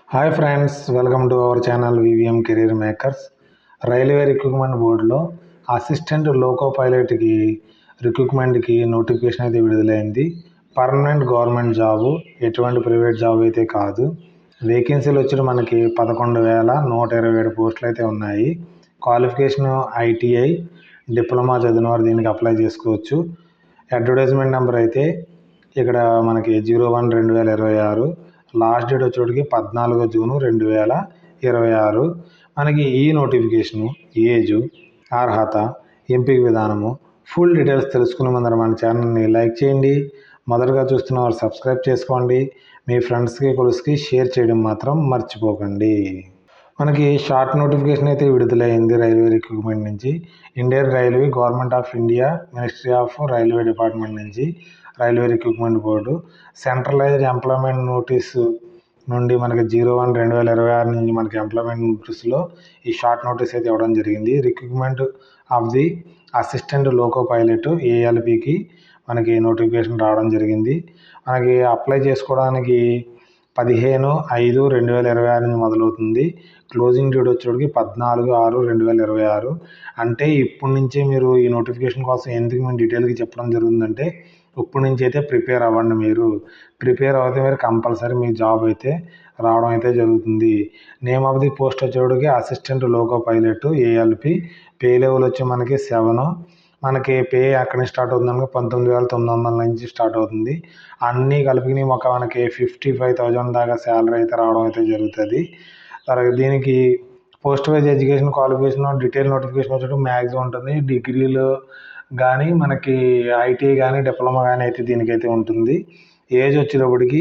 Hi friends, welcome to our channel VVM career makers. Railway recruitment బోర్డులో assistant loco పైలట్కి రిక్రూట్మెంట్కి notification అయితే విడుదలైంది. Permanent government job, ఎటువంటి private job అయితే కాదు. వేకెన్సీలు వచ్చి మనకి 11,127 పోస్టులు అయితే ఉన్నాయి. క్వాలిఫికేషన్ ఐటీఐ, డిప్లొమా చదివిన వారు దీనికి అప్లై చేసుకోవచ్చు. అడ్వర్టైజ్మెంట్ నెంబర్ అయితే ఇక్కడ మనకి 01/2026, లాస్ట్ డేట్ వచ్చేటికి 14 జూను 2026. మనకి ఈ నోటిఫికేషను, ఏజు, అర్హత, ఎంపిక విధానము, ఫుల్ డీటెయిల్స్ తెలుసుకునే ముందర మన ఛానల్ని లైక్ చేయండి. మొదటగా చూస్తున్న వారు సబ్స్క్రైబ్ చేసుకోండి. మీ ఫ్రెండ్స్కి కొలుసుకి షేర్ చేయడం మాత్రం మర్చిపోకండి. మనకి షార్ట్ నోటిఫికేషన్ అయితే విడుదలైంది రైల్వే రిక్రూట్మెంట్ నుంచి. Indian railway, government of India, ministry of railway department నుంచి railway recruitment board centralised employment notice నుండి మనకి 01/2026 నుంచి మనకి ఎంప్లాయ్మెంట్ నోటీస్లో ఈ షార్ట్ నోటీస్ అయితే ఇవ్వడం జరిగింది. Recruitment of the assistant loco pilot ఏఎల్పికి మనకి నోటిఫికేషన్ రావడం జరిగింది. మనకి అప్లై చేసుకోవడానికి 15/5/2026 నుంచి మొదలవుతుంది. క్లోజింగ్ డేట్ వచ్చేటికి 14/6/2026. అంటే ఇప్పటి నుంచే మీరు ఈ నోటిఫికేషన్ కోసం ఎందుకు మేము డీటెయిల్గా చెప్పడం జరుగుతుందంటే, ఇప్పటి నుంచి అయితే ప్రిపేర్ అవ్వండి. మీరు ప్రిపేర్ అవుతే మీరు కంపల్సరీ మీ జాబ్ అయితే రావడం అయితే జరుగుతుంది. నేమ్ ఆఫ్ ది పోస్ట్ వచ్చేటికి assistant loco pilot ALP. Pay level వచ్చి మనకి 7. మనకి పే ఎక్కడి నుంచి స్టార్ట్ అవుతుందనుకో 19,900 నుంచి స్టార్ట్ అవుతుంది. అన్నీ కలిపి మనకి 55,000 దాకా శాలరీ అయితే రావడం అయితే జరుగుతుంది. దీనికి post wise education qualification detail notification వచ్చేటప్పుడు మ్యాక్సిమం ఉంటుంది. డిగ్రీలో కానీ మనకి ఐటీఐ కానీ డిప్లొమా కానీ అయితే దీనికైతే ఉంటుంది. ఏజ్ వచ్చేటప్పటికి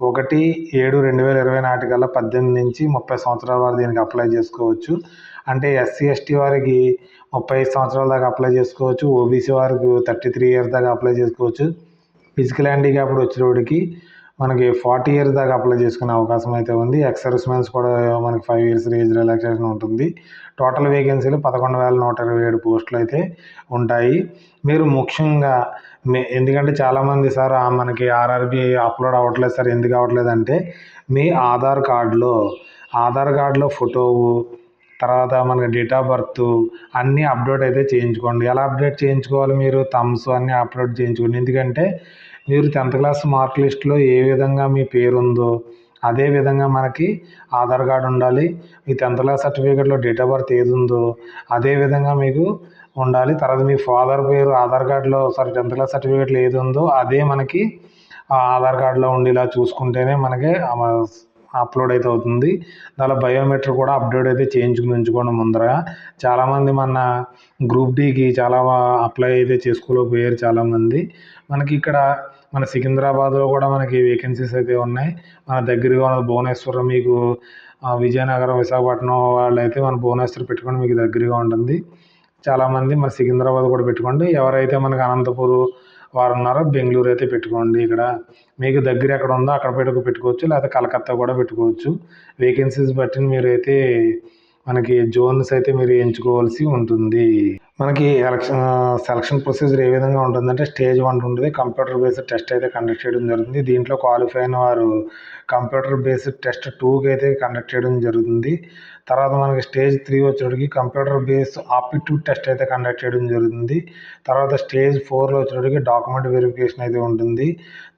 1/7/2020 నాటికల్లా 18 నుంచి 30 సంవత్సరాల వారు దీనికి అప్లై చేసుకోవచ్చు. అంటే ఎస్సీ ఎస్టీ వారికి 35 సంవత్సరాల దాకా అప్లై చేసుకోవచ్చు. ఓబీసీ వారికి 33 ఇయర్స్ దాకా అప్లై చేసుకోవచ్చు. ఫిజికల్ హ్యాండిక్యాప్డ్ వచ్చేటప్పటికి మనకి 40 ఇయర్స్ దాకా అప్లై చేసుకునే అవకాశం అయితే ఉంది. ఎక్స్ సర్వీస్మెన్స్ కూడా మనకి 5 ఇయర్స్ ఏజ్ రిలాక్సేషన్ ఉంటుంది. టోటల్ వేకెన్సీలు 11,127 పోస్టులు అయితే ఉంటాయి. మీరు ముఖ్యంగా ఎందుకంటే చాలామంది సార్ మనకి ఆర్ఆర్బి అప్లోడ్ అవ్వట్లేదు సార్, ఎందుకు అవ్వట్లేదు అంటే, మీ ఆధార్ కార్డులో ఫోటో, తర్వాత మనకి డేట్ ఆఫ్ బర్త్ అన్నీ అప్డేట్ అయితే చేయించుకోండి. ఎలా అప్డేట్ చేయించుకోవాలి? మీరు థమ్స్ అన్నీ అప్లోడ్ చేయించుకోండి. ఎందుకంటే మీరు 10th క్లాస్ మార్క్ లిస్ట్లో ఏ విధంగా మీ పేరు ఉందో అదే విధంగా మనకి ఆధార్ కార్డు ఉండాలి. మీ 10th క్లాస్ సర్టిఫికేట్లో డేట్ ఆఫ్ బర్త్ ఏది ఉందో అదే విధంగా మీకు ఉండాలి. తర్వాత మీ ఫాదర్ పేరు ఆధార్ కార్డులో 10th క్లాస్ సర్టిఫికేట్లో ఏది ఉందో అదే మనకి ఆధార్ కార్డులో ఉండేలా చూసుకుంటేనే మనకి అప్లోడ్ అయితే అవుతుంది. దానిలో బయోమెట్రిక్ కూడా అప్డేట్ అయితే చేయించుకుని ఉంచుకోండి ముందర. చాలామంది మన గ్రూప్ డీకి చాలా అప్లై అయితే చేసుకోలేకపోయారు చాలామంది. మనకి ఇక్కడ మన సికింద్రాబాద్లో కూడా మనకి వేకెన్సీస్ అయితే ఉన్నాయి. మన దగ్గరగా ఉన్న భువనేశ్వరం, మీకు విజయనగరం, విశాఖపట్నం వాళ్ళు అయితే మన భువనేశ్వరం పెట్టుకోండి, మీకు దగ్గరగా ఉంటుంది. చాలామంది మన సికింద్రాబాద్ కూడా పెట్టుకోండి. ఎవరైతే మనకి అనంతపూర్ వారు ఉన్నారో బెంగళూరు అయితే పెట్టుకోండి. ఇక్కడ మీకు దగ్గర ఎక్కడ ఉందో అక్కడ పెట్టుకోవచ్చు, లేకపోతే కలకత్తా కూడా పెట్టుకోవచ్చు. వేకెన్సీస్ బట్టి మీరైతే మనకి జోన్స్ అయితే మీరు ఎంచుకోవాల్సి ఉంటుంది. మనకి సెలక్షన్ ప్రొసీజర్ ఏ విధంగా ఉంటుందంటే, స్టేజ్ 1 ఉంటుంది. కంప్యూటర్ బేస్డ్ టెస్ట్ అయితే కండక్ట్ చేయడం జరుగుతుంది. దీంట్లో క్వాలిఫై అయిన వారు కంప్యూటర్ బేస్డ్ టెస్ట్ 2కి అయితే కండక్ట్ చేయడం జరుగుతుంది. తర్వాత మనకి స్టేజ్ 3 వచ్చేటికి కంప్యూటర్ బేస్డ్ ఆప్టిట్యూడ్ టెస్ట్ అయితే కండక్ట్ చేయడం జరుగుతుంది. తర్వాత స్టేజ్ 4లో వచ్చేటికి డాక్యుమెంట్ వెరిఫికేషన్ అయితే ఉంటుంది.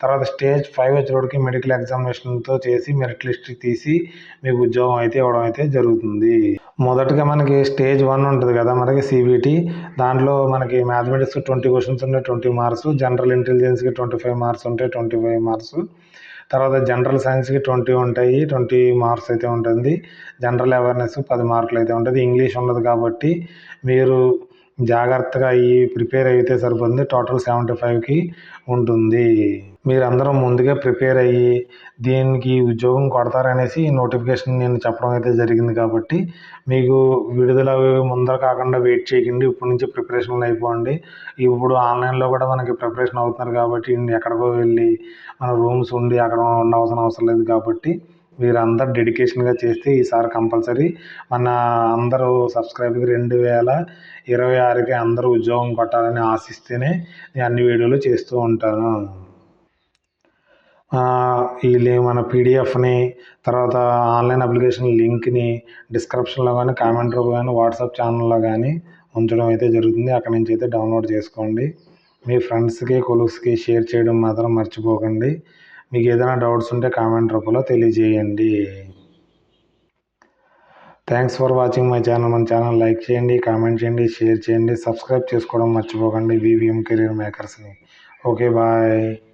తర్వాత స్టేజ్ 5 వచ్చేటికి మెడికల్ ఎగ్జామినేషన్తో చేసి మెరిట్ లిస్ట్ తీసి మీకు ఉద్యోగం అయితే ఇవ్వడం అయితే జరుగుతుంది. మొదటగా మనకి స్టేజ్ 1 ఉంటుంది కదా, మనకి సిబిటి. దాంట్లో మనకి మ్యాథమెటిక్స్ 20 క్వశ్చన్స్ ఉంటాయి, 20 మార్క్స్. జనరల్ ఇంటెలిజెన్స్కి 25 మార్క్స్ ఉంటాయి, 25 మార్క్స్. తర్వాత జనరల్ సైన్స్కి 20 ఉంటాయి, 20 మార్క్స్ అయితే ఉంటుంది. జనరల్ అవేర్నెస్ 10 మార్కులు అయితే ఉంటుంది. ఇంగ్లీష్ ఉండదు కాబట్టి మీరు జాగ్రత్తగా ప్రిపేర్ అయితే సరిపోతుంది. టోటల్ 75కి ఉంటుంది. మీరందరం ముందుగా ప్రిపేర్ అయ్యి దీనికి ఉద్యోగం కొడతారనేసి ఈ నోటిఫికేషన్ నేను చెప్పడం అయితే జరిగింది. కాబట్టి మీకు విడుదల ముందర కాకుండా వెయిట్ చేయకండి, ఇప్పటి నుంచి ప్రిపరేషన్లు అయిపోండి. ఇప్పుడు ఆన్లైన్లో కూడా మనకి ప్రిపరేషన్ అవుతున్నారు కాబట్టి ఎక్కడికో వెళ్ళి మన రూమ్స్ ఉండి అక్కడ ఉండవలసిన అవసరం లేదు. కాబట్టి మీరందరూ డెడికేషన్గా చేస్తే ఈసారి కంపల్సరీ మన అందరూ సబ్స్క్రైబర్కి 2026కి అందరూ ఉద్యోగం కొట్టాలని ఆశిస్తేనే నేను అన్ని వీడియోలు చేస్తూ ఉంటాను. ఈ మన పీడిఎఫ్ని, తర్వాత ఆన్లైన్ అప్లికేషన్ లింక్ని డిస్క్రిప్షన్లో కానీ, కామెంట్ రూపంలో కానీ, వాట్సాప్ ఛానల్లో కానీ ఉంచడం అయితే జరుగుతుంది. అక్కడి నుంచి అయితే డౌన్లోడ్ చేసుకోండి. మీ ఫ్రెండ్స్కి, కొలీగ్స్కి షేర్ చేయడం మాత్రం మర్చిపోకండి. మీకు ఏదైనా డౌట్స్ ఉంటే కామెంట్ రూపంలో తెలియజేయండి. Thanks for watching my channel. మన ఛానల్ లైక్ చేయండి, కామెంట్ చేయండి, షేర్ చేయండి, సబ్స్క్రైబ్ చేసుకోవడం మర్చిపోకండి వివిఎం కెరీర్ మేకర్స్ని. Okay, bye.